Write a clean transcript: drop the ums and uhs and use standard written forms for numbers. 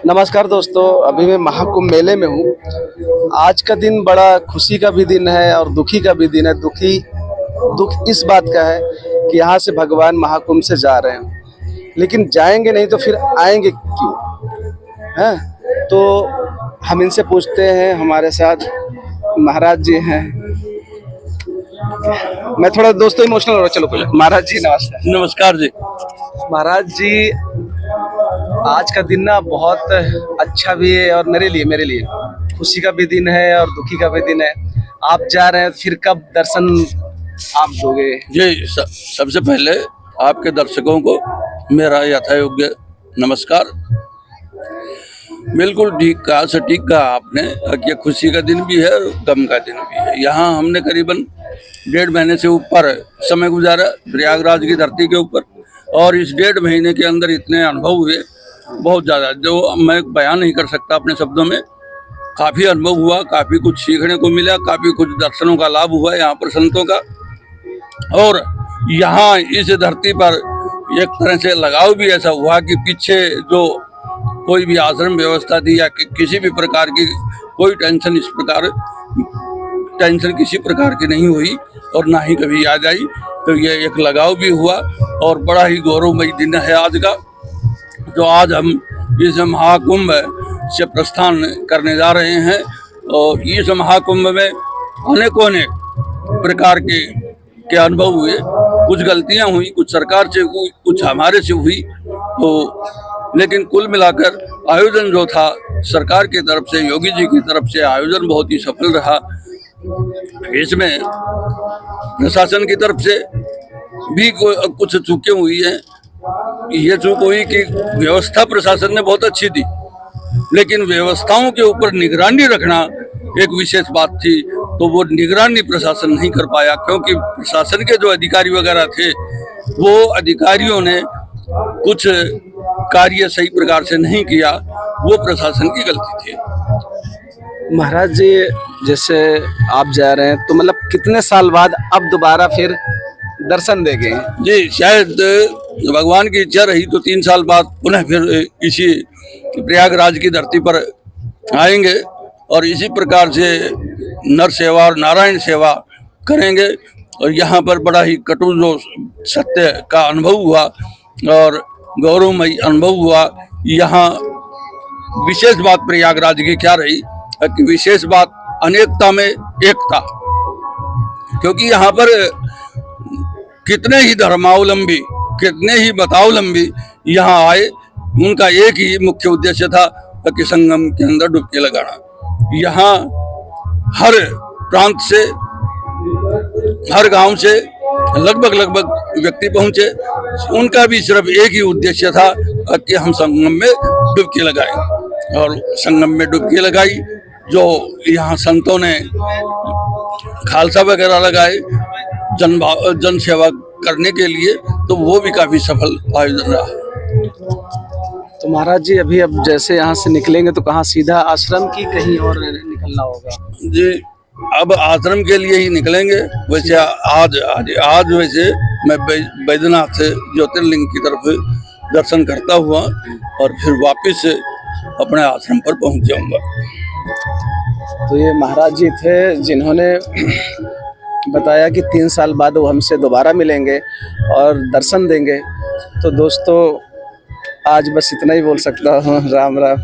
नमस्कार दोस्तों, अभी मैं महाकुंभ मेले में हूँ। आज का दिन बड़ा खुशी का भी दिन है और दुखी का भी दिन है। दुख इस बात का है कि यहाँ से भगवान महाकुंभ से जा रहे हैं, लेकिन जाएंगे नहीं तो फिर आएंगे क्यों? हैं तो हम इनसे पूछते हैं। हमारे साथ महाराज जी हैं। मैं थोड़ा दोस्तों इमोशनल हो रहा, चलो पहले महाराज जी नमस्कार। नमस्कार जी। महाराज जी, आज का दिन ना बहुत अच्छा भी है और मेरे लिए खुशी का भी दिन है और दुखी का भी दिन है। आप जा रहे हैं, फिर कब दर्शन आप दोगे? जी सबसे पहले आपके दर्शकों को मेरा यथायोग्य नमस्कार। बिल्कुल ठीक कहा, सटीक कहा आपने कि ये खुशी का दिन भी है और गम का दिन भी है। यहाँ हमने करीबन 1.5 महीने से ऊपर समय गुजारा प्रयागराज की धरती के ऊपर, और इस 1.5 महीने के अंदर इतने अनुभव हुए, बहुत ज़्यादा, जो मैं बयान नहीं कर सकता अपने शब्दों में। काफ़ी अनुभव हुआ, काफ़ी कुछ सीखने को मिला, काफ़ी कुछ दर्शनों का लाभ हुआ यहाँ पर संतों का। और यहाँ इस धरती पर एक तरह से लगाव भी ऐसा हुआ कि पीछे जो कोई भी आश्रम व्यवस्था थी या किसी भी प्रकार की कोई टेंशन किसी प्रकार की नहीं हुई और ना ही कभी याद आई। तो ये एक लगाव भी हुआ और बड़ा ही गौरवमयी दिन है आज का, जो आज हम इस महाकुंभ से प्रस्थान करने जा रहे हैं। और इस महाकुंभ में अनेकों प्रकार के अनुभव हुए। कुछ गलतियां हुई, कुछ सरकार से हुई, कुछ हमारे से हुई, तो लेकिन कुल मिलाकर आयोजन जो था सरकार की तरफ से, योगी जी की तरफ से आयोजन बहुत ही सफल रहा। इसमें प्रशासन की तरफ से भी कुछ चूकें हुई हैं। ये चूक हुई कि व्यवस्था प्रशासन ने बहुत अच्छी दी, लेकिन व्यवस्थाओं के ऊपर निगरानी रखना एक विशेष बात थी, तो वो निगरानी प्रशासन नहीं कर पाया, क्योंकि प्रशासन के जो अधिकारी वगैरह थे वो अधिकारियों ने कुछ कार्य सही प्रकार से नहीं किया, वो प्रशासन की गलती थी। महाराज जी, जैसे आप जा रहे हैं तो मतलब कितने साल बाद अब दोबारा फिर दर्शन देंगे? जी शायद भगवान की इच्छा रही तो 3 साल बाद पुनः फिर इसी प्रयागराज की धरती पर आएंगे और इसी प्रकार से नर सेवा और नारायण सेवा करेंगे। और यहाँ पर बड़ा ही कटु जो सत्य का अनुभव हुआ और गौरवमयी अनुभव हुआ। यहाँ विशेष बात प्रयागराज की क्या रही कि विशेष बात अनेकता में एकता, क्योंकि यहाँ पर कितने ही धर्मावलंबी, कितने ही मतावलंबी यहाँ आए, उनका एक ही मुख्य उद्देश्य था कि संगम के अंदर डुबकी लगाना। यहाँ हर प्रांत से, हर गांव से लगभग व्यक्ति पहुंचे। उनका भी सिर्फ एक ही उद्देश्य था कि हम संगम में डुबकी लगाएं, और संगम में डुबकी लगाई। जो यहाँ संतों ने खालसा वगैरह लगाए जन सेवा करने के लिए, तो वो भी काफी सफल आयोजन रहा। तो महाराज जी, अभी अब जैसे यहाँ से निकलेंगे तो कहाँ, सीधा आश्रम की कहीं और निकलना होगा? जी अब आश्रम के लिए ही निकलेंगे। वैसे आज वैसे मैं बैद्यनाथ ज्योतिर्लिंग की तरफ दर्शन करता हुआ और फिर वापस अपने आश्रम पर पहुंच जाऊंगा। तो ये महाराज जी थे जिन्होंने बताया कि 3 साल बाद वो हमसे दोबारा मिलेंगे और दर्शन देंगे। तो दोस्तों, आज बस इतना ही बोल सकता हूँ। राम राम।